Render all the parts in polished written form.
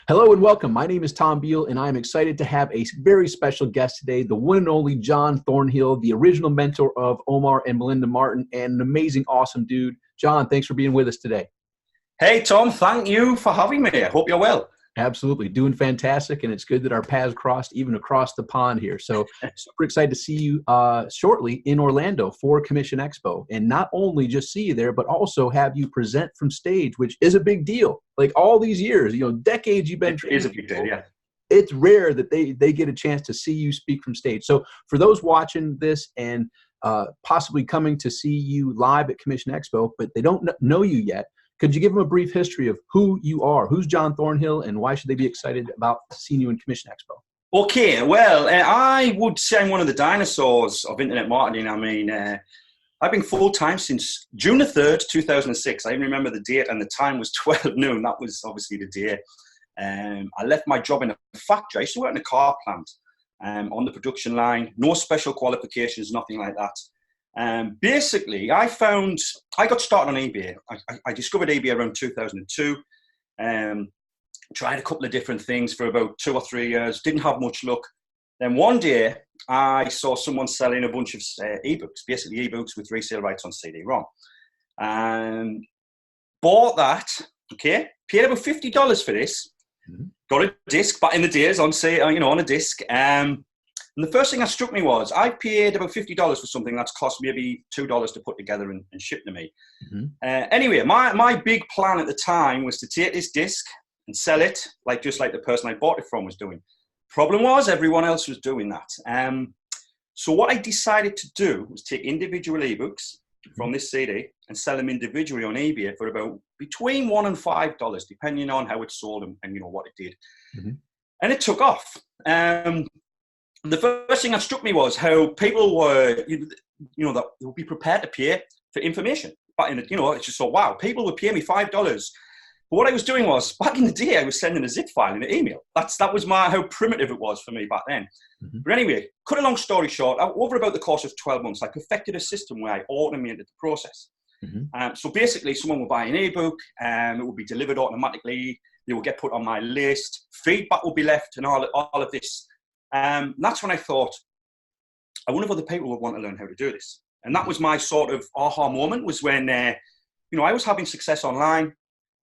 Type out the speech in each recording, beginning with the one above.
Hello and welcome. My name is Tom Beal, and I'm excited to have a very special guest today, the one and only John Thornhill, the original mentor of Omar and Melinda Martin, and an amazing, awesome dude. John, thanks for being with us today. Hey, Tom, thank you for having me. I hope you're well. Absolutely. Doing fantastic, and it's good that our paths crossed even across the pond here. So super excited to see you shortly in Orlando for Commission Expo. And not only just see you there, but also have you present from stage, which is a big deal. Like all these years, decades you've been training. It is a big deal, yeah. It's rare that they get a chance to see you speak from stage. So for those watching this and possibly coming to see you live at Commission Expo, but they don't know you yet, could you give them a brief history of who you are? Who's John Thornhill, and why should they be excited about seeing you in Commission Expo? Okay, well, I would say I'm one of the dinosaurs of internet marketing. I mean, I've been full-time since June the 3rd, 2006. I even remember the date, and the time was 12 noon. That was obviously the day. I left my job in a factory. I used to work in a car plant on the production line. No special qualifications, nothing like that. Basically, I got started on eBay. I discovered eBay around 2002. Tried a couple of different things for about 2 or 3 years. Didn't have much luck. Then one day, I saw someone selling a bunch of ebooks, basically ebooks with resale rights on CD-ROM. Bought that, okay? Paid about $50 for this. Mm-hmm. Got a disc back in the days on a disc. And the first thing that struck me was I paid about $50 for something that's cost maybe $2 to put together and ship to me. Mm-hmm. Anyway, my big plan at the time was to take this disc and sell it just like the person I bought it from was doing. Problem was everyone else was doing that. So what I decided to do was take individual ebooks from this CD and sell them individually on eBay for about between $1 and $5, depending on how it sold and what it did. Mm-hmm. And it took off. The first thing that struck me was how people were, that they would be prepared to pay for information. But it's just so wow, people would pay me $5. But what I was doing was, back in the day, I was sending a zip file in an email. That was how primitive it was for me back then. Mm-hmm. But anyway, cut a long story short, over about the course of 12 months, I perfected a system where I automated the process. Mm-hmm. So basically, someone would buy an ebook, and it would be delivered automatically. They would get put on my list. Feedback would be left, and all of this. That's when I thought, I wonder if other people would want to learn how to do this. And that was my sort of aha moment, was when, I was having success online,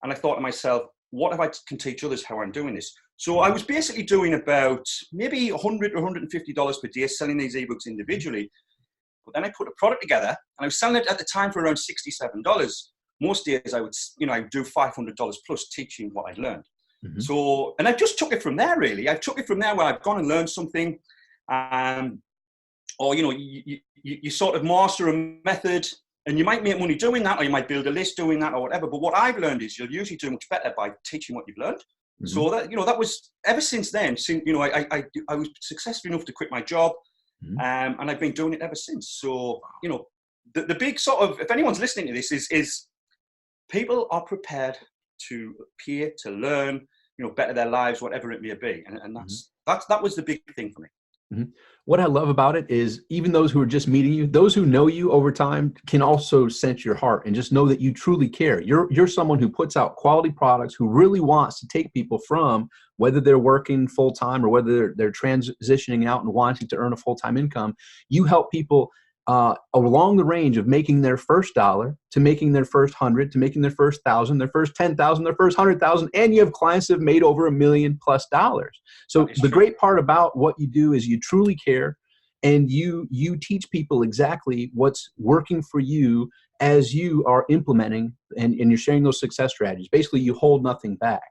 and I thought to myself, what if I can teach others how I'm doing this? So I was basically doing about maybe $100 or $150 per day selling these ebooks individually. But then I put a product together, and I was selling it at the time for around $67. Most days I would do $500 plus teaching what I'd learned. Mm-hmm. So, and I just took it from there, really. I took it from there where I've gone and learned something, or, you sort of master a method, and you might make money doing that, or you might build a list doing that or whatever. But what I've learned is you'll usually do much better by teaching what you've learned. Mm-hmm. So that, that was, ever since then, I was successful enough to quit my job, mm-hmm. And I've been doing it ever since. So, the big sort of, if anyone's listening to this, is people are prepared to pay, to learn, better their lives, whatever it may be. And that was the big thing for me. Mm-hmm. What I love about it is even those who are just meeting you, those who know you over time can also sense your heart and just know that you truly care. You're someone who puts out quality products, who really wants to take people from whether they're working full time or whether they're transitioning out and wanting to earn a full-time income. You help people along the range of making their first dollar to making their first 100 to making their first 1,000, their first 10,000, their first 100,000, and you have clients that have made over $1 million+ dollars. So the great part about what you do is you truly care, and you teach people exactly what's working for you as you are implementing and you're sharing those success strategies. Basically, you hold nothing back.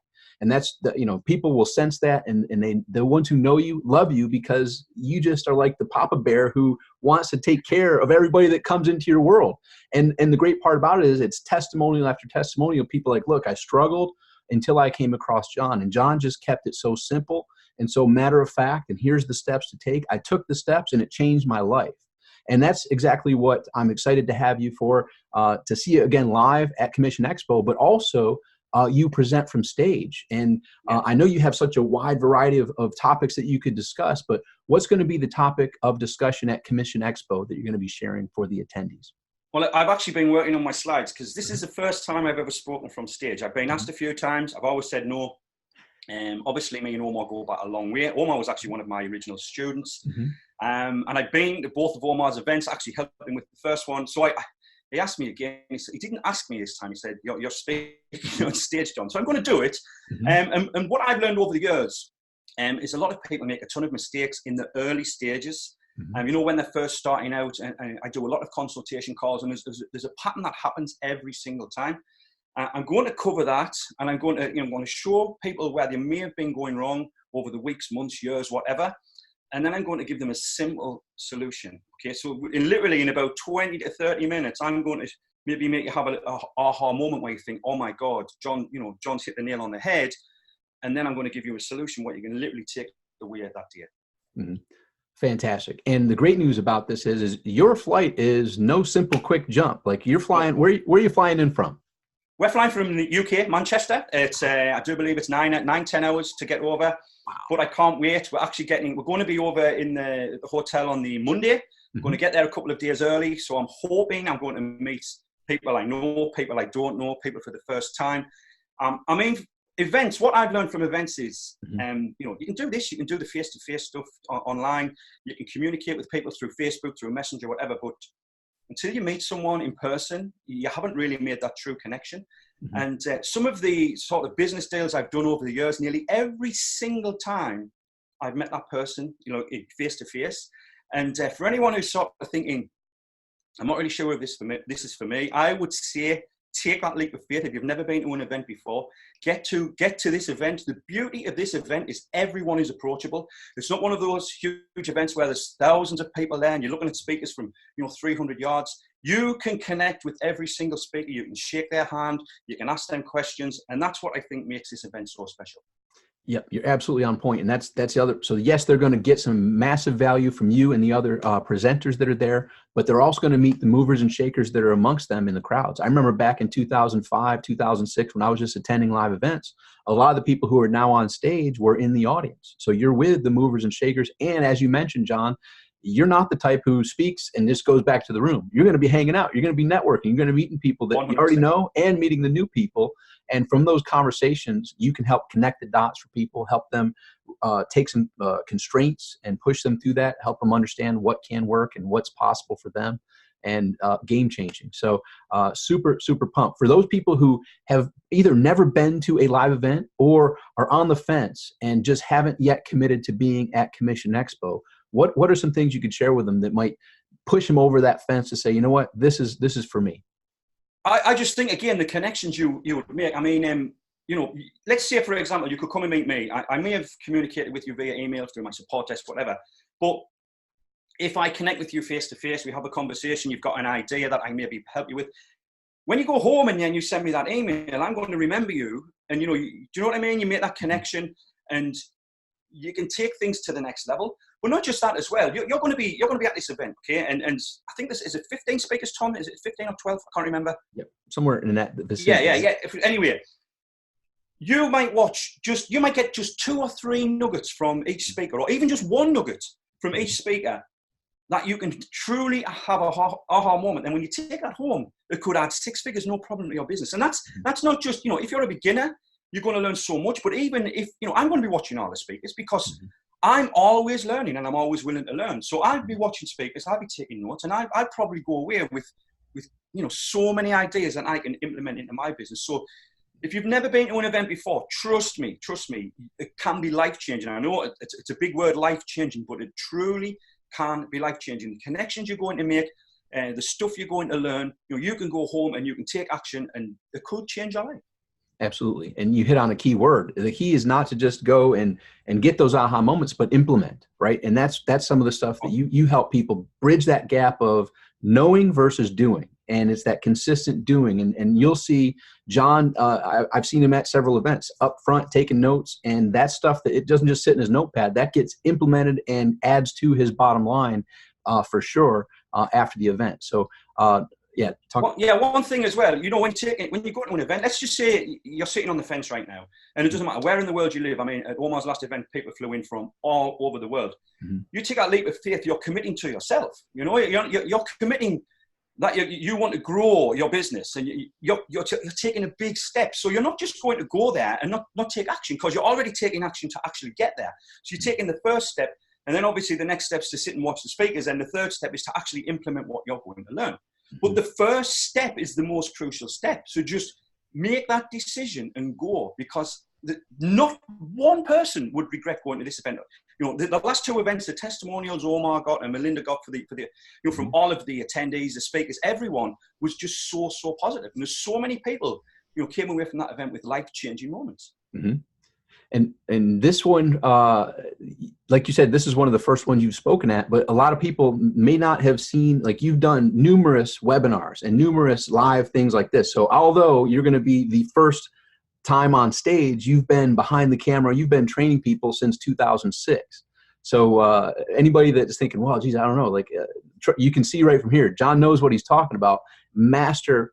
And that's people will sense that, and the ones who know you love you because you just are like the Papa Bear who wants to take care of everybody that comes into your world. And the great part about it is it's testimonial after testimonial. People like, look, I struggled until I came across John, and John just kept it so simple and so matter of fact. And here's the steps to take. I took the steps, and it changed my life. And that's exactly what I'm excited to have you for, to see you again live at Commission Expo, but also you present from stage. And I know you have such a wide variety of topics that you could discuss, but what's going to be the topic of discussion at Commission Expo that you're going to be sharing for the attendees? Well, I've actually been working on my slides because this is the first time I've ever spoken from stage. I've been asked a few times. I've always said no. Obviously, me and Omar go back a long way. Omar was actually one of my original students. Mm-hmm. And I'd been to both of Omar's events, actually helping with the first one. So he asked me again. He didn't ask me this time. He said, you're speaking on stage, John. So I'm going to do it. Mm-hmm. And what I've learned over the years is a lot of people make a ton of mistakes in the early stages. Mm-hmm. You know, when they're first starting out, and I do a lot of consultation calls, and there's a pattern that happens every single time. I'm going to cover that, and I'm going to show people where they may have been going wrong over the weeks, months, years, whatever. And then I'm going to give them a simple solution. Okay, so literally in about 20 to 30 minutes, I'm going to maybe make you have a aha moment where you think, oh my God, John's hit the nail on the head. And then I'm going to give you a solution what you can literally take away at that day. Mm-hmm. Fantastic. And the great news about this is your flight is no simple, quick jump. Like you're flying, where are you flying in from? We're flying from the UK, Manchester. It's I do believe it's 10 hours to get over. Wow. But I can't wait. We're going to be over in the hotel on the Monday. I'm going to get there a couple of days early. So I'm hoping I'm going to meet people I know, people I don't know, people for the first time. I mean, events, what I've learned from events is, you can do this, you can do the face-to-face stuff online. You can communicate with people through Facebook, through Messenger, whatever. But until you meet someone in person, you haven't really made that true connection. Mm-hmm. And some of the sort of business deals I've done over the years, nearly every single time I've met that person, face to face. And for anyone who's sort of thinking, I'm not really sure if this is for me, I would say take that leap of faith. If you've never been to an event before, get to this event. The beauty of this event is everyone is approachable. It's not one of those huge events where there's thousands of people there and you're looking at speakers from 300 yards. You can connect with every single speaker. You can shake their hand. You can ask them questions, and that's what I think makes this event so special. Yep, you're absolutely on point. And that's the other. So yes, they're going to get some massive value from you and the other presenters that are there, but they're also going to meet the movers and shakers that are amongst them in the crowds. I remember back in 2005, 2006, when I was just attending live events, a lot of the people who are now on stage were in the audience. So you're with the movers and shakers. And as you mentioned, John, you're not the type who speaks and just goes back to the room. You're going to be hanging out. You're going to be networking. You're going to be meeting people that 100%. You already know and meeting the new people. And from those conversations, you can help connect the dots for people, help them take some constraints and push them through that, help them understand what can work and what's possible for them, and game changing. So super, super pumped. For those people who have either never been to a live event or are on the fence and just haven't yet committed to being at Commission Expo, what are some things you could share with them that might push them over that fence to say, you know what, this is for me? I just think, again, the connections you would make. I mean, let's say, for example, you could come and meet me. I may have communicated with you via email, through my support desk, whatever. But if I connect with you face to face, we have a conversation, you've got an idea that I maybe help you with. When you go home and then you send me that email, I'm going to remember you. And, do you know what I mean? You make that connection and you can take things to the next level. But not just that as well. You're going to be at this event, okay? And I think is it 15 speakers, Tom? Is it 15 or 12? I can't remember. Yep, somewhere in that vicinity. Yeah. Anyway, you might get just 2 or 3 nuggets from each speaker, or even just 1 nugget from each speaker that you can truly have a aha moment. And when you take that home, it could add 6 figures, no problem, to your business. And that's not just, if you're a beginner, you're going to learn so much. But even if, I'm going to be watching all the speakers because I'm always learning and I'm always willing to learn. So I'll be watching speakers, I'll be taking notes, and I'll probably go away with so many ideas that I can implement into my business. So if you've never been to an event before, trust me, it can be life-changing. I know it's a big word, life-changing, but it truly can be life-changing. The connections you're going to make, the stuff you're going to learn, you can go home and you can take action and it could change your life. Absolutely. And you hit on a key word. The key is not to just go and get those aha moments, but implement, right? And that's some of the stuff that you help people bridge that gap of knowing versus doing. And it's that consistent doing. And you'll see John, I've seen him at several events up front taking notes, and that stuff that it doesn't just sit in his notepad, that gets implemented and adds to his bottom line for sure after the event. So one thing as well, when you go to an event, let's just say you're sitting on the fence right now, and it doesn't matter where in the world you live. I mean, at Omar's last event, people flew in from all over the world. You take that leap of faith, you're committing to yourself. You're committing that you want to grow your business, and you're taking a big step. So you're not just going to go there and not take action, because you're already taking action to actually get there. So you're taking the first step, and then obviously the next step is to sit and watch the speakers, and the third step is to actually implement what you're going to learn. But the first step is the most crucial step. So just make that decision and go, because not one person would regret going to this event. You know, the last two events, the testimonials Omar got and Melinda got for the you know, from all of the attendees, the speakers, everyone was just so positive. And there's so many people, you know, came away from that event with life-changing moments. Mm-hmm. And this one, like you said, this is one of the first ones you've spoken at, but a lot of people may not have seen, like, you've done numerous webinars and numerous live things like this. So although you're going to be the first time on stage, you've been behind the camera, you've been training people since 2006. So anybody that's thinking, well, geez, I don't know, like you can see right from here, John knows what he's talking about. Masterful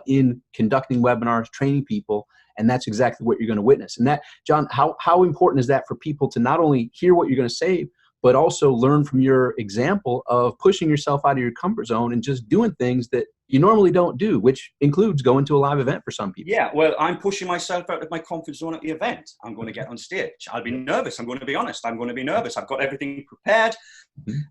in conducting webinars, training people. And that's exactly what you're going to witness. And that, John, how important is that for people to not only hear what you're going to say, but also learn from your example of pushing yourself out of your comfort zone and just doing things that you normally don't do, which includes going to a live event for some people? Yeah, well, I'm pushing myself out of my comfort zone at the event. I'm going to get on stage. I'll be nervous. I'm going to be honest. I'm going to be nervous. I've got everything prepared.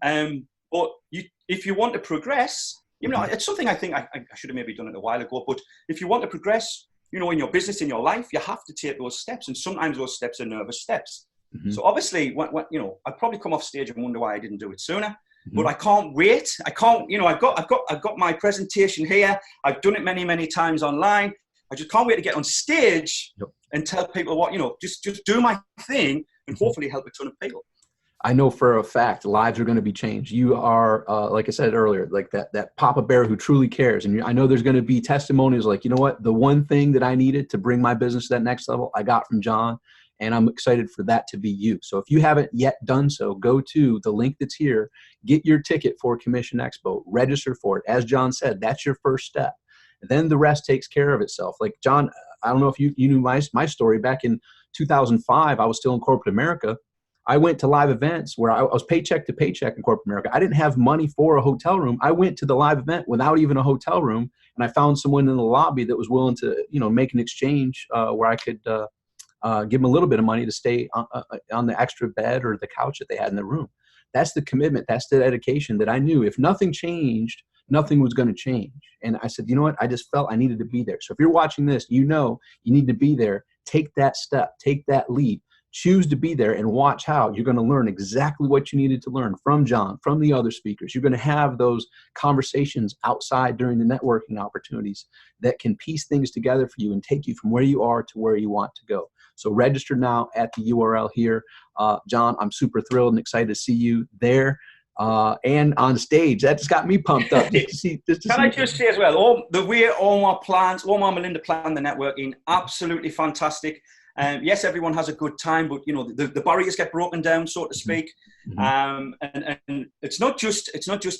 But if you want to progress, you know, it's something I think I should have maybe done it a while ago, but if you want to progress, you know, in your business, in your life, you have to take those steps. And sometimes those steps are nervous steps. So obviously, when, you know, I'd probably come off stage and wonder why I didn't do it sooner. But I can't wait. I can't, you know, I've got my presentation here. I've done it many times online. I just can't wait to get on stage and tell people what, you know, just do my thing and hopefully help a ton of people. I know for a fact lives are going to be changed. You are, like I said earlier, like that Papa Bear who truly cares. And I know there's going to be testimonies like, you know what, the one thing that I needed to bring my business to that next level, I got from John. And I'm excited for that to be you. So if you haven't yet done so, go to the link that's here, get your ticket for Commission Expo, register for it. As John said, that's your first step. And then the rest takes care of itself. Like John, I don't know if you knew my story. Back in 2005, I was still in corporate America. I went to live events where I was paycheck to paycheck in corporate America. I didn't have money for a hotel room. I went to the live event without even a hotel room. And I found someone in the lobby that was willing to, you know, make an exchange where I could give them a little bit of money to stay on the extra bed or the couch that they had in the room. That's the commitment. That's the dedication that I knew if nothing changed, nothing was going to change. And I said, you know what? I just felt I needed to be there. So if you're watching this, you know you need to be there. Take that step. Take that leap. Choose to be there and watch how you're going to learn exactly what you needed to learn from John, from the other speakers. You're going to have those conversations outside during the networking opportunities that can piece things together for you and take you from where you are to where you want to go. So register now at the URL here. John, I'm super thrilled and excited to see you there and on stage. That just got me pumped up. Can I just say as well, the way Omar and Melinda planned the networking, absolutely fantastic. Yes, everyone has a good time, but you know the barriers get broken down, so to speak. And it's not just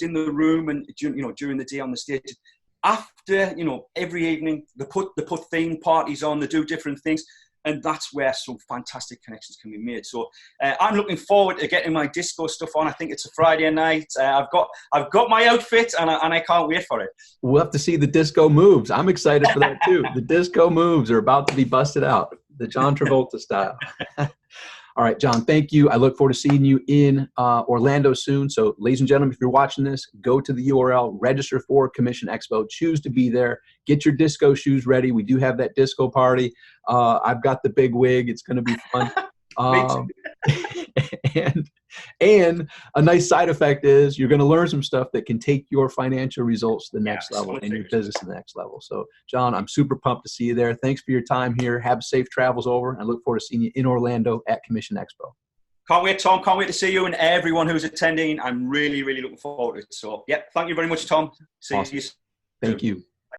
in the room and you know during the day on the stage. After, you know, every evening they put theme parties on, they do different things, and that's where some fantastic connections can be made. So I'm looking forward to getting my disco stuff on. I think it's a Friday night. I've got my outfit, and I can't wait for it. We'll have to see the disco moves. I'm excited for that too. The disco moves are about to be busted out. The John Travolta style. All right, John, thank you. I look forward to seeing you in Orlando soon. So ladies and gentlemen, if you're watching this, go to the URL, register for Commission Expo, choose to be there, get your disco shoes ready. We do have that disco party. I've got the big wig. It's going to be fun. And a nice side effect is you're going to learn some stuff that can take your financial results to the next level and your business to the next level. So, John, I'm super pumped to see you there. Thanks for your time here. Have safe travels over. And I look forward to seeing you in Orlando at Commission Expo. Can't wait, Tom. Can't wait to see you and everyone who's attending. I'm really looking forward to it. So, yeah, thank you very much, Tom. See you soon. Thank you.